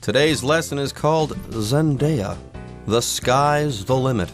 Today's lesson is called Zendaya. The sky's the limit.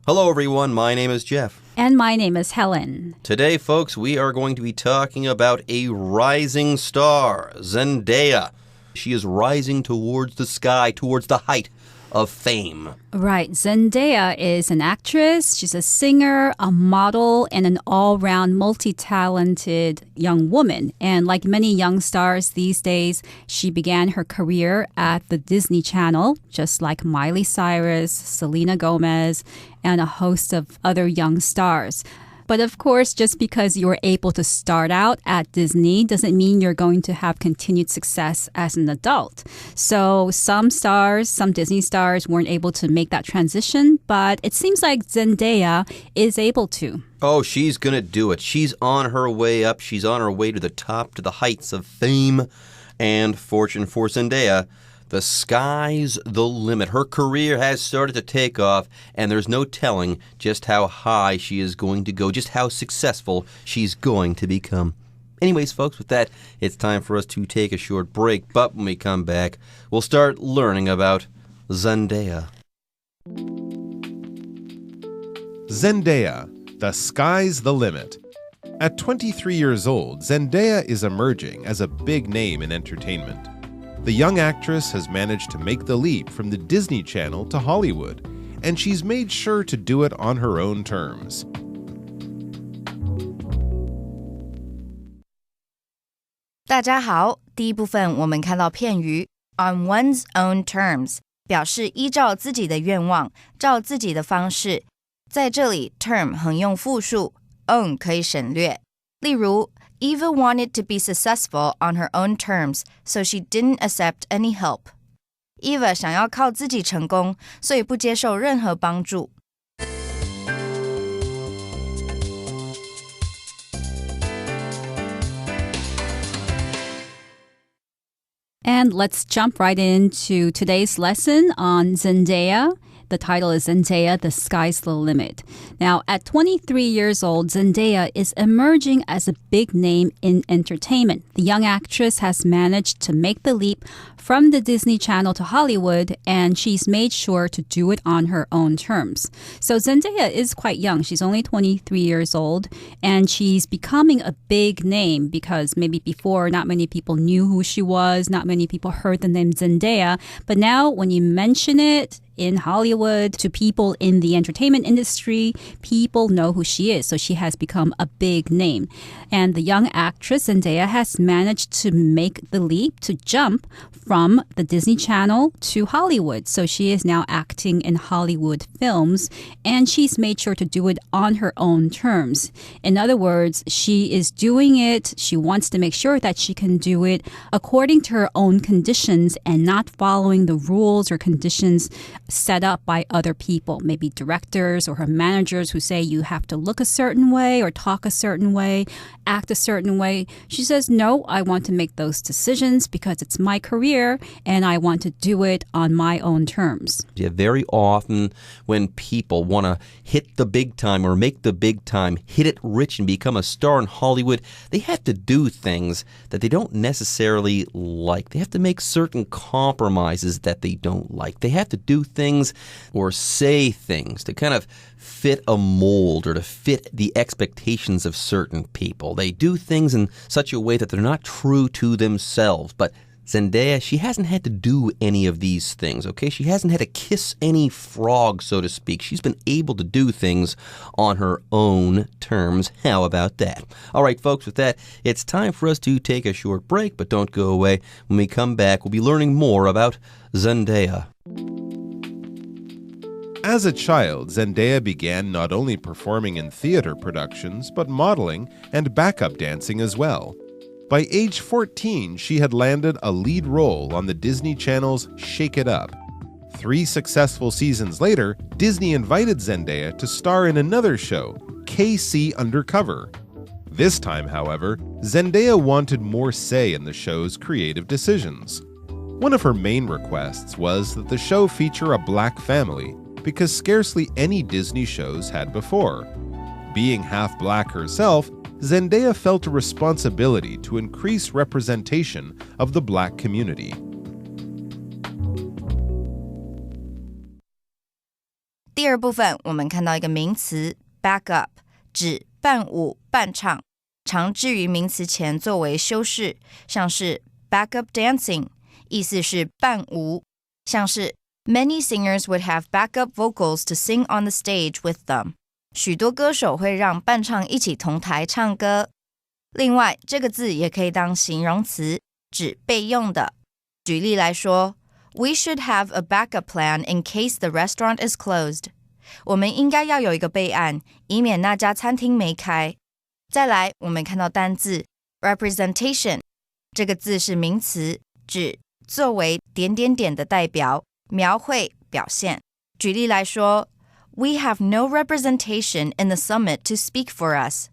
Hello everyone, my name is Jeff. And my name is Helen. Today, folks, we are going to be talking about a rising star, Zendaya. She is rising towards the sky, towards the height of fame. Right. Zendaya is an actress. She's a singer, a model, and an all-round multi-talented young woman. And like many young stars these days, she began her career at the Disney Channel, just like Miley Cyrus, Selena Gomez, and a host of other young stars. But of course, just because you were able to start out at Disney doesn't mean you're going to have continued success as an adult. So some Disney stars weren't able to make that transition, but it seems like Zendaya is able to. Oh, she's going to do it. She's on her way up. She's on her way to the top, to the heights of fame and fortune for Zendaya. The sky's the limit. Her career has started to take off, and there's no telling just how high she is going to go, just how successful she's going to become. Anyways, folks, with that, it's time for us to take a short break. But when we come back, we'll start learning about Zendaya. Zendaya, the sky's the limit. At 23 years old, Zendaya is emerging as a big name in entertainment. The young actress has managed to make the leap from the Disney Channel to Hollywood, and she's made sure to do it on her own terms. 大家好，第一部分我们看到片语 on one's own terms， 表示依照自己的愿望，照自己的方式。在这里 term 横用复数 own 可以省略。例如Eva wanted to be successful on her own terms, so she didn't accept any help. Eva 想要靠自己成功，所以不接受任何帮助。And let's jump right into today's lesson on Zendaya. The title is Zendaya, The Sky's the Limit. Now, at 23 years old, Zendaya is emerging as a big name in entertainment. The young actress has managed to make the leap from the Disney Channel to Hollywood, and she's made sure to do it on her own terms. So Zendaya is quite young. She's only 23 years old, and she's becoming a big name because maybe before not many people knew who she was, not many people heard the name Zendaya. But now when you mention it in Hollywood to people in the entertainment industry, people know who she is. So she has become a big name. And the young actress Zendaya has managed to make the leap, to jump from the Disney Channel to Hollywood. So she is now acting in Hollywood films, and she's made sure to do it on her own terms. In other words, she is doing it, she wants to make sure that she can do it according to her own conditions and not following the rules or conditions set up by other people, maybe directors or her managers who say you have to look a certain way or talk a certain way, act a certain way. She says, no, I want to make those decisions because it's my career and I want to do it on my own terms. Yeah, very often when people want to hit the big time or make the big time, hit it rich and become a star in Hollywood, they have to do things that they don't necessarily like. They have to make certain compromises that they don't like. They have to do things or say things to kind of fit a mold or to fit the expectations of certain people. They do things in such a way that they're not true to themselves. But Zendaya, she hasn't had to do any of these things, okay? She hasn't had to kiss any frog, so to speak. She's been able to do things on her own terms. How about that? All right, folks, with that, it's time for us to take a short break, but don't go away. When we come back, we'll be learning more about Zendaya. As a child, Zendaya began not only performing in theater productions, but modeling and backup dancing as well. By age 14, she had landed a lead role on the Disney Channel's Shake It Up. 3 successful seasons later, Disney invited Zendaya to star in another show, KC Undercover. This time, however, Zendaya wanted more say in the show's creative decisions. One of her main requests was that the show feature a black family, because scarcely any Disney shows had before. Being half black herself, Zendaya felt a responsibility to increase representation of the black community. 第二部分，我们看到一个名词 back up， 指伴舞、伴唱，常置于名词前作为修饰，像是 back up dancing， 意思是伴舞，像是 Many singers would have backup vocals to sing on the stage with them. 许多歌手会让伴唱一起同台唱歌。另外，这个字也可以当形容词，指备用的。举例来说 We should have a backup plan in case the restaurant is closed. 我们应该要有一个备案，以免那家餐厅没开。再来，我们看到单字 representation， 这个字是名词，指作为点点点的代表，描绘、表现。举例来说 We have no representation in the summit to speak for us.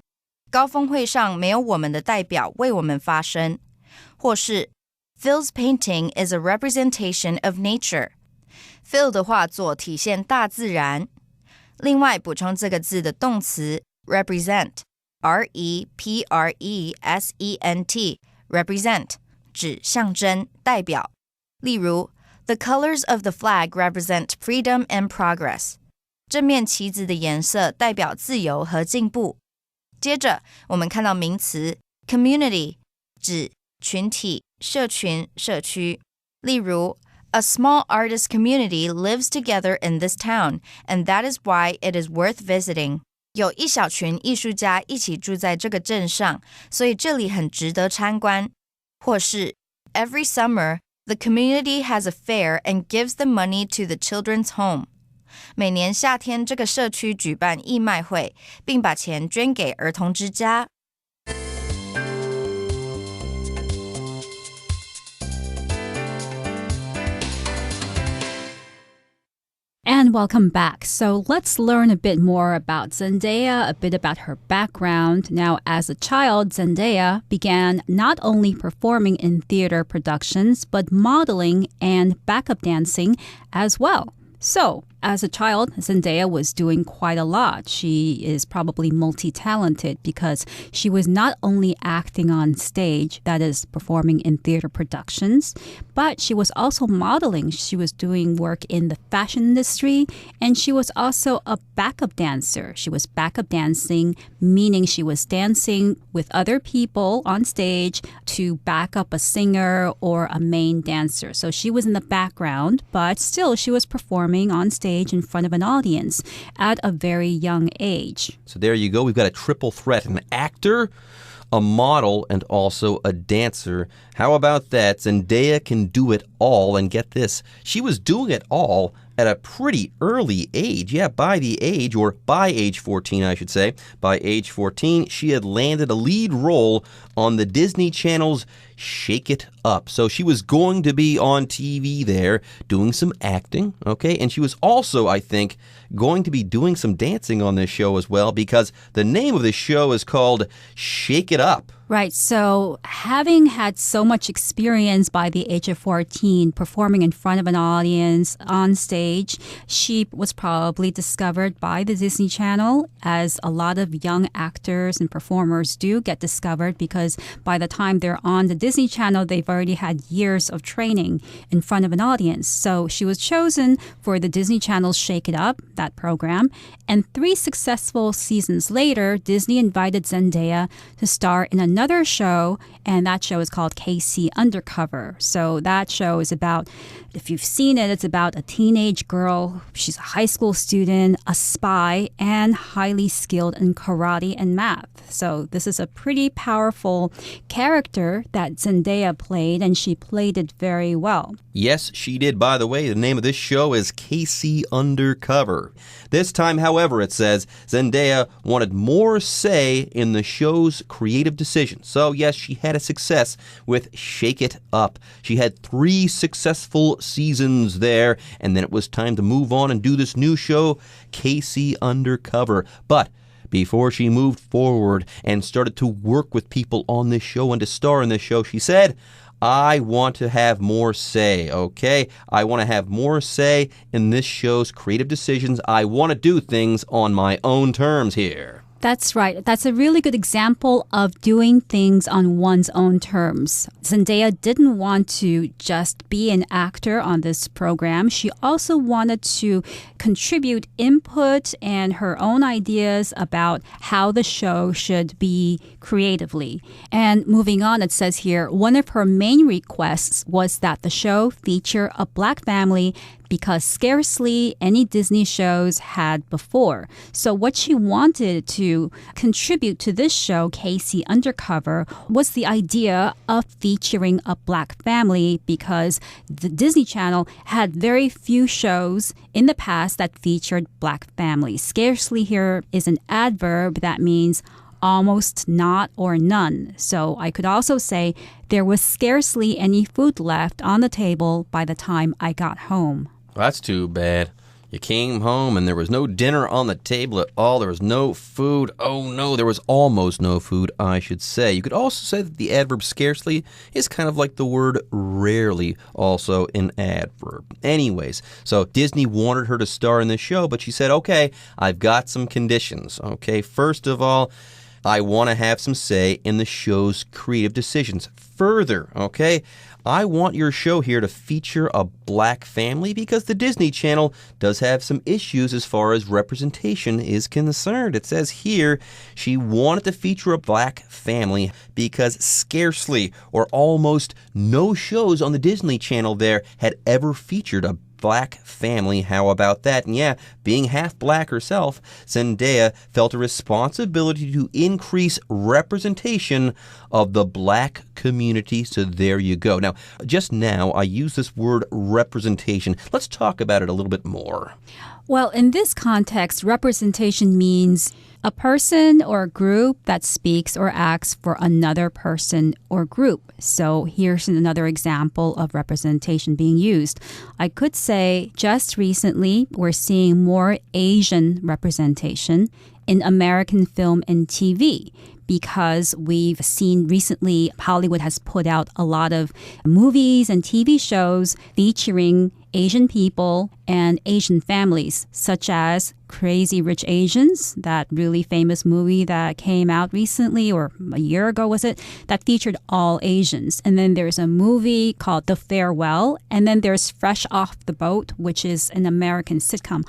高峰会上没有我们的代表为我们发声。或是 Phil's painting is a representation of nature. Phil 的画作体现大自然。另外补充这个字的动词 represent, R-E-P-R-E-S-E-N-T, represent, 指象征、代表。例如The colors of the flag represent freedom and progress. 这面旗子的颜色代表自由和进步。接着，我们看到名词 community， 指群体、社群、社区。例如 A small artist community lives together in this town, and that is why it is worth visiting. 有一小群艺术家一起住在这个镇上，所以这里很值得参观。或是 Every summer,The community has a fair and gives the money to the children's home. 每年夏天，这个社区举办义卖会，并把钱捐给儿童之家。And welcome back. So let's learn a bit more about Zendaya, a bit about her background. Now, as a child, Zendaya began not only performing in theater productions, but modeling and backup dancing as well. So, as a child, Zendaya was doing quite a lot. She is probably multi-talented because she was not only acting on stage, that is, performing in theater productions, but she was also modeling. She was doing work in the fashion industry, and she was also a backup dancer. She was backup dancing, meaning she was dancing with other people on stage to back up a singer or a main dancer. So she was in the background, but still she was performing on stage in front of an audience at a very young age. So there you go. We've got a triple threat, an actor, a model, and also a dancer. How about that? Zendaya can do it all. And get this, she was doing it all at a pretty early age. Yeah, by age 14, I should say. By age 14, she had landed a lead role on the Disney Channel's Shake It Up. So she was going to be on TV there doing some acting, okay? And she was also, I think, going to be doing some dancing on this show as well, because the name of this show is called Shake It Up. Right. So having had so much experience by the age of 14 performing in front of an audience on stage, she was probably discovered by the Disney Channel, as a lot of young actors and performers do get discovered, because by the time they're on the Disney Channel, they've already had years of training in front of an audience. So she was chosen for the Disney Channel's Shake It Up, that program. And 3 successful seasons later, Disney invited Zendaya to star in another show, and that show is called KC Undercover. So that show is about, if you've seen it, it's about a teenage girl. She's a high school student, a spy, and highly skilled in karate and math. So this is a pretty powerful character that Zendaya played, and she played it very well. Yes, she did. By the way, the name of this show is KC Undercover. This time, however, it says Zendaya wanted more say in the show's creative decisions. So, yes, she had a success with Shake It Up. She had 3 successful seasons there, and then it was time to move on and do this new show, KC Undercover. But before she moved forward and started to work with people on this show and to star in this show, she said, I want to have more say, okay? I want to have more say in this show's creative decisions. I want to do things on my own terms here. That's right. That's a really good example of doing things on one's own terms. Zendaya didn't want to just be an actor on this program. She also wanted to contribute input and her own ideas about how the show should be creatively. And moving on, it says here, one of her main requests was that the show feature a black family because scarcely any Disney shows had before. So what she wanted to contribute to this show, Casey Undercover, was the idea of featuring a black family because the Disney Channel had very few shows in the past that featured black families. Scarcely here is an adverb that means almost not or none. So I could also say there was scarcely any food left on the table by the time I got home. Well, that's too bad. You came home and there was no dinner on the table at all. There was no food. Oh no, there was almost no food, I should say. You could also say that the adverb scarcely is kind of like the word rarely, also an adverb. Anyways, so Disney wanted her to star in this show, but she said, okay, I've got some conditions. Okay, first of all, I want to have some say in the show's creative decisions. Further, okay, I want your show here to feature a black family because the Disney Channel does have some issues as far as representation is concerned. It says here she wanted to feature a black family because scarcely or almost no shows on the Disney Channel there had ever featured a black family. How about that? And yeah, being half black herself, Zendaya felt a responsibility to increase representation of the black community. So there you go. Now, just now, I use this word representation. Let's talk about it a little bit more. Well, in this context, representation means a person or a group that speaks or acts for another person or group. So here's another example of representation being used. I could say just recently we're seeing more Asian representation in American film and TV because we've seen recently Hollywood has put out a lot of movies and TV shows featuring Asian people and Asian families, such as Crazy Rich Asians, that really famous movie that came out recently, or a year ago was it, that featured all Asians. And then there's a movie called The Farewell, and then there's Fresh Off the Boat, which is an American sitcom.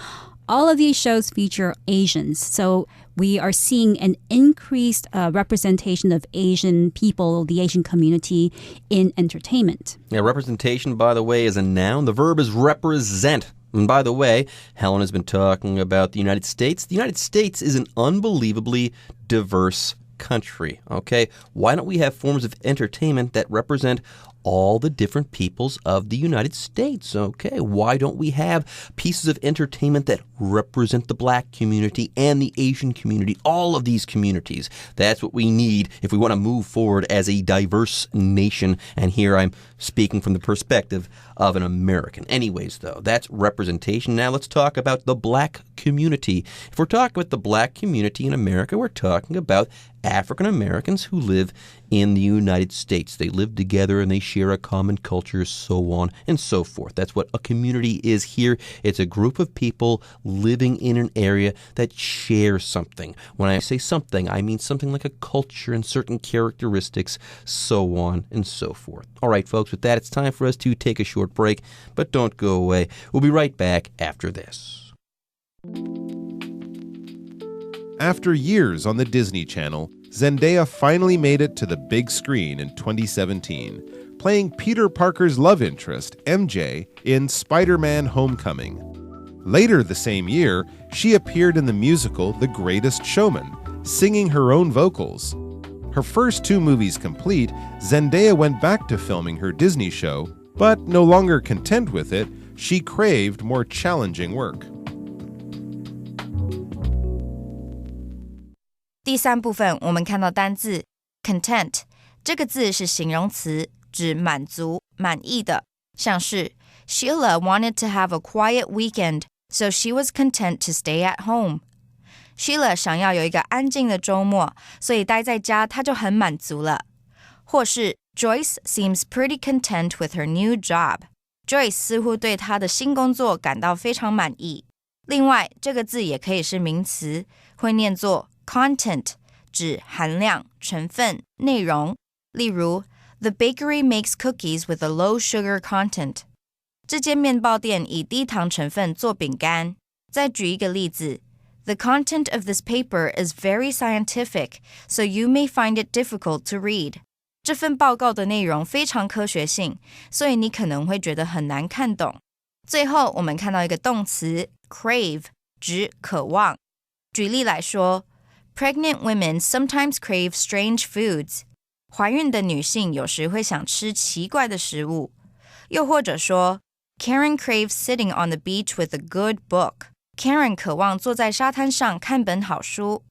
All of these shows feature Asians. So we are seeing an increased representation of Asian people, the Asian community, in entertainment. Now, representation, by the way, is a noun. The verb is represent. And by the way, Helen has been talking about the United States. The United States is an unbelievably diverse country, okay? Why don't we have forms of entertainment that represent all the different peoples of the United States, okay? Why don't we have pieces of entertainment that represent the black community and the Asian community, all of these communities? That's what we need if we want to move forward as a diverse nation. And here I'm speaking from the perspective of an American. Anyways, though, that's representation. Now let's talk about the black community. If we're talking about the black community in America, we're talking about African Americans who live in the United States. They live together and they share a common culture, so on and so forth. That's what a community is here. It's a group of people living in an area that share something. When I say something, I mean something like a culture and certain characteristics, so on and so forth. All right, folks, with that, it's time for us to take a short break, but don't go away. We'll be right back after this. After years on the Disney Channel, Zendaya finally made it to the big screen in 2017, playing Peter Parker's love interest, MJ, in Spider-Man: Homecoming. Later the same year, she appeared in the musical The Greatest Showman, singing her own vocals. Her first 2 movies complete, Zendaya went back to filming her Disney show, but no longer content with it, she craved more challenging work. 第3部分我们看到单字 content 这个字是形容词，指满足、满意的，像是 Sheila wanted to have a quiet weekend, so she was content to stay at home. Sheila 想要有一个安静的周末，所以待在家她就很满足了。或是 Joyce seems pretty content with her new job. Joyce 似乎对她的新工作感到非常满意。另外，这个字也可以是名词，会念作 content 指含量、成分、内容。例如 The bakery makes cookies with a low sugar content. 这间面包店以低糖成分做饼干。再举一个例子 The content of this paper is very scientific, so you may find it difficult to read. 这份报告的内容非常科学性，所以你可能会觉得很难看懂。最后，我们看到一个动词 crave 指渴望。举例来说 Pregnant women sometimes crave strange foods. 怀孕的女性有时会想吃奇怪的食物。又或者说 Karen craves sitting on the beach with a good book. Karen 渴望坐在沙滩上看本好书。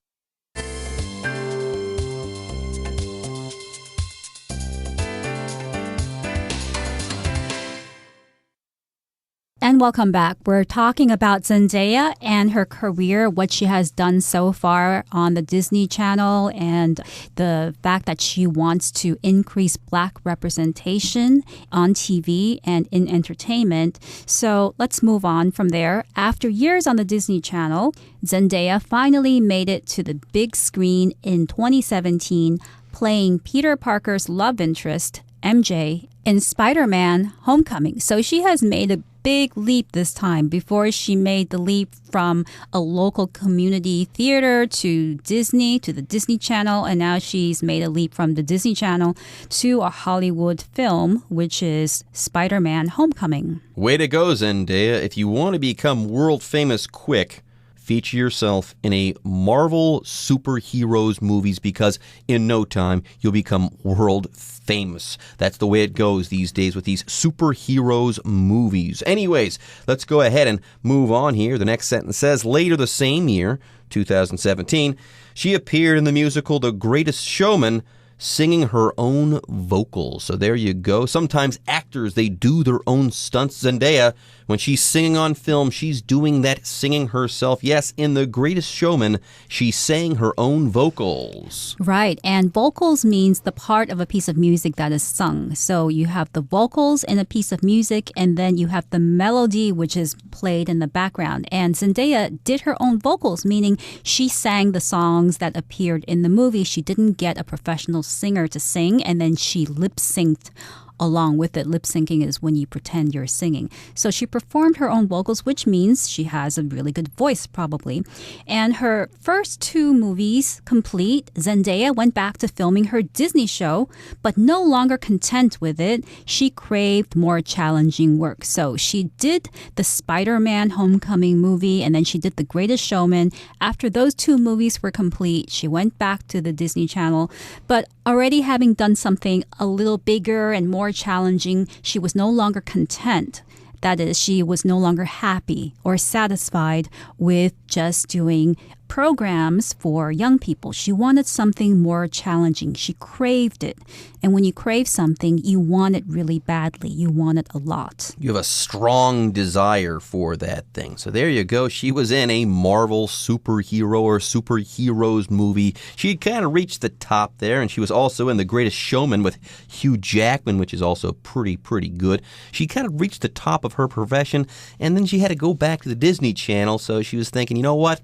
And welcome back. We're talking about Zendaya and her career, what she has done so far on the Disney Channel, and the fact that she wants to increase Black representation on TV and in entertainment. So let's move on from there. After years on the Disney Channel, Zendaya finally made it to the big screen in 2017, playing Peter Parker's love interest, MJ, in Spider-Man Homecoming. So she has made a big leap this time. Before, she made the leap from a local community theater to Disney, to the Disney Channel, and now she's made a leap from the Disney Channel to a Hollywood film, which is Spider-Man Homecoming. Way to go, Zendaya. If you want to become world famous quick, feature yourself in a Marvel superheroes movies because in no time you'll become world famous. That's the way it goes these days with these superheroes movies. Anyways, let's go ahead and move on here. The next sentence says, later the same year, 2017, she appeared in the musical The Greatest Showman, singing her own vocals. So there you go. Sometimes actors, they do their own stunts. Zendaya, when she's singing on film, she's doing that singing herself. Yes, in The Greatest Showman, she sang her own vocals. Right, and vocals means the part of a piece of music that is sung. So you have the vocals in a piece of music, and then you have the melody, which is played in the background. And Zendaya did her own vocals, meaning she sang the songs that appeared in the movie. She didn't get a professional singer to sing, and then she lip-synced along with it. Lip-syncing is when you pretend you're singing. So she performed her own vocals, which means she has a really good voice, probably. And her first two movies complete, Zendaya went back to filming her Disney show, but no longer content with it, she craved more challenging work. So she did the Spider-Man Homecoming movie, and then she did The Greatest Showman. After those two movies were complete, she went back to the Disney Channel, but already having done something a little bigger and more challenging, she was no longer content. That is, she was no longer happy or satisfied with just doing programs for young people. She wanted something more challenging. She craved it. And when you crave something, you want it really badly. You want it a lot. You have a strong desire for that thing. So there you go. She was in a Marvel superhero or superheroes movie. She kind of reached the top there, and she was also in The Greatest Showman with Hugh Jackman, which is also pretty good. She kind of reached the top of her profession, and then she had to go back to the Disney Channel, so she was thinking, you know what?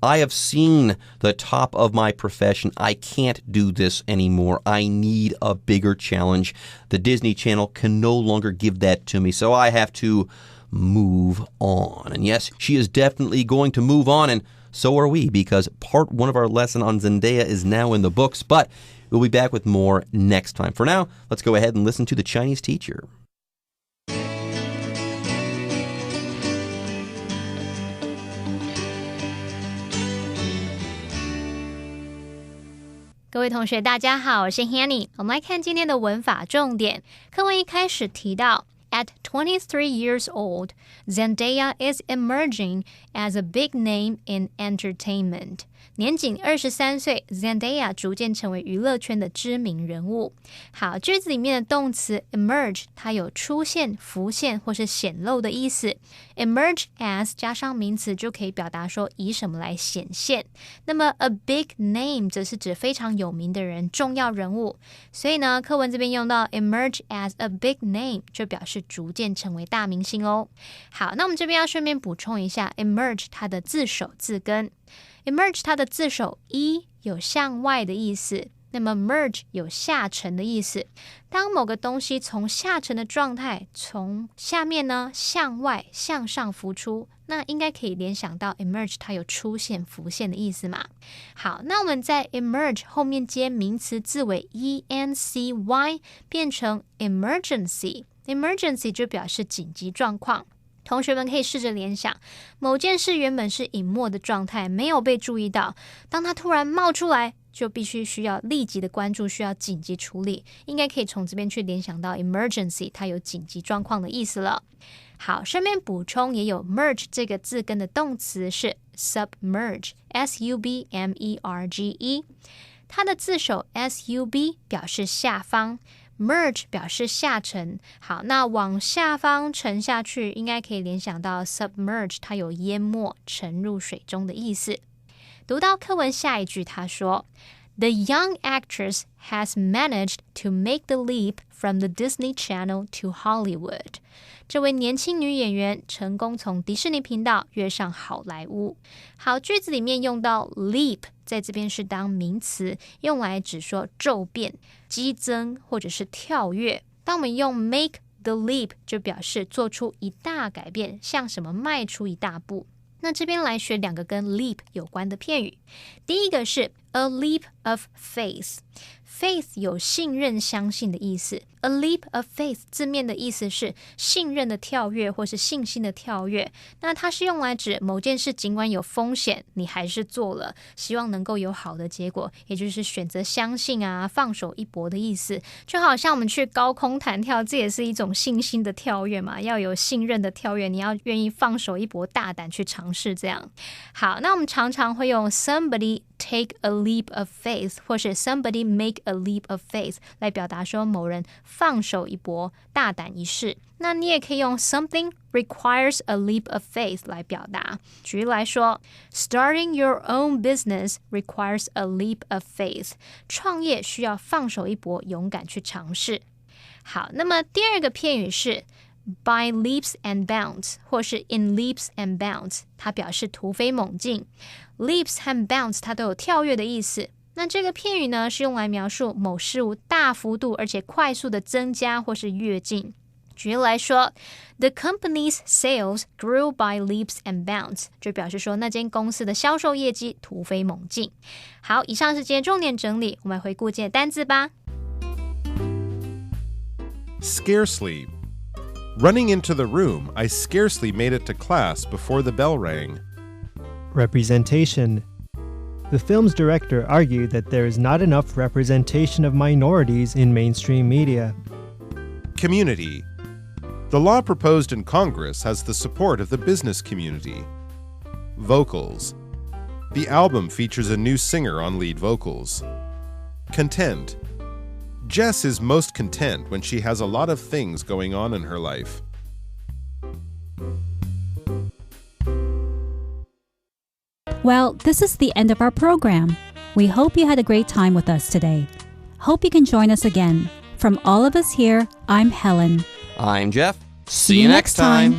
I have seen the top of my profession. I can't do this anymore. I need a bigger challenge. The Disney Channel can no longer give that to me, so I have to move on. And yes, she is definitely going to move on, and so are we, because part one of our lesson on Zendaya is now in the books, but we'll be back with more next time. For now, let's go ahead and listen to the Chinese teacher. 各位同学大家好，我是 Hanny。 我们来看今天的文法重点。课文一开始提到 At 23 years old, Zendaya is emerging as a big name in entertainment. 年仅23岁 Zendaya 逐渐成为娱乐圈的知名人物。好，句子里面的动词 emerge 它有出现、浮现或是显露的意思。 emerge as 加上名词就可以表达说以什么来显现。那么 a big name 则是指非常有名的人、重要人物。所以呢，课文这边用到 emerge as a big name 就表示是逐渐成为大明星哦。好，那我们这边要顺便补充一下 emerge 它的字首字根。emerge 它的字首 e 有向外的意思，那么 merge 有下沉的意思。当某个东西从下沉的状态从下面呢向外向上浮出，那应该可以联想到 emerge 它有出现浮现的意思嘛。好，那我们在 emerge 后面接名词字尾 ency 变成 emergency 就表示紧急状况。同学们可以试着联想，某件事原本是隐没的状态，没有被注意到，当它突然冒出来，就必须需要立即的关注，需要紧急处理，应该可以从这边去联想到 emergency 它有紧急状况的意思了。好，顺便补充，也有 merge 这个字根的动词是 submerge submerge 它的字首 sub 表示下方， merge 表示下沉。好，那往下方沉下去，应该可以联想到 submerge 它有淹没沉入水中的意思。读到课文下一句，他说The young actress has managed to make the leap from the Disney Channel to Hollywood. 这位年轻女演员成功从迪士尼频道跃上好莱坞。好，句子里面用到 leap， 在这边是当名词，用来指说骤变、激增或者是跳跃。当我们用 make the leap， 就表示做出一大改变，向什么迈出一大步。那这边来学两个跟 leap 有关的片语。第一个是 a leap of faith。 faith 有信任相信的意思， a leap of faith 字面的意思是信任的跳跃或是信心的跳跃。那它是用来指某件事尽管有风险，你还是做了，希望能够有好的结果，也就是选择相信啊，放手一搏的意思。就好像我们去高空弹跳，这也是一种信心的跳跃嘛，要有信任的跳跃，你要愿意放手一搏，大胆去尝试这样。好，那我们常常会用 somebody take a leap of faith 或是 somebody make a leap of faith 来表达说某人放手一搏，大胆一试。那你也可以用 something requires a leap of faith 来表达。举例来说， starting your own business requires a leap of faith。 创业需要放手一搏，勇敢去尝试。好，那么第二个片语是by leaps and bounds 或是 in leaps and bounds， 它表示突飞猛进。 leaps 和 bounds 它都有跳跃的意思。那这个片语呢，是用来描述某事物大幅度而且快速的增加或是跃进。举例来说， The company's sales grew by leaps and bounds， 就表示说那间公司的销售业绩突飞猛进。好，以上是今天重点整理，我们来回顾今天的单字吧。 Scarcely. Running into the room, I scarcely made it to class before the bell rang. Representation. The film's director argued that there is not enough representation of minorities in mainstream media. Community. The law proposed in Congress has the support of the business community. Vocals. The album features a new singer on lead vocals. Content. Jess is most content when she has a lot of things going on in her life. Well, this is the end of our program. We hope you had a great time with us today. Hope you can join us again. From all of us here, I'm Helen. I'm Jeff. See you next time.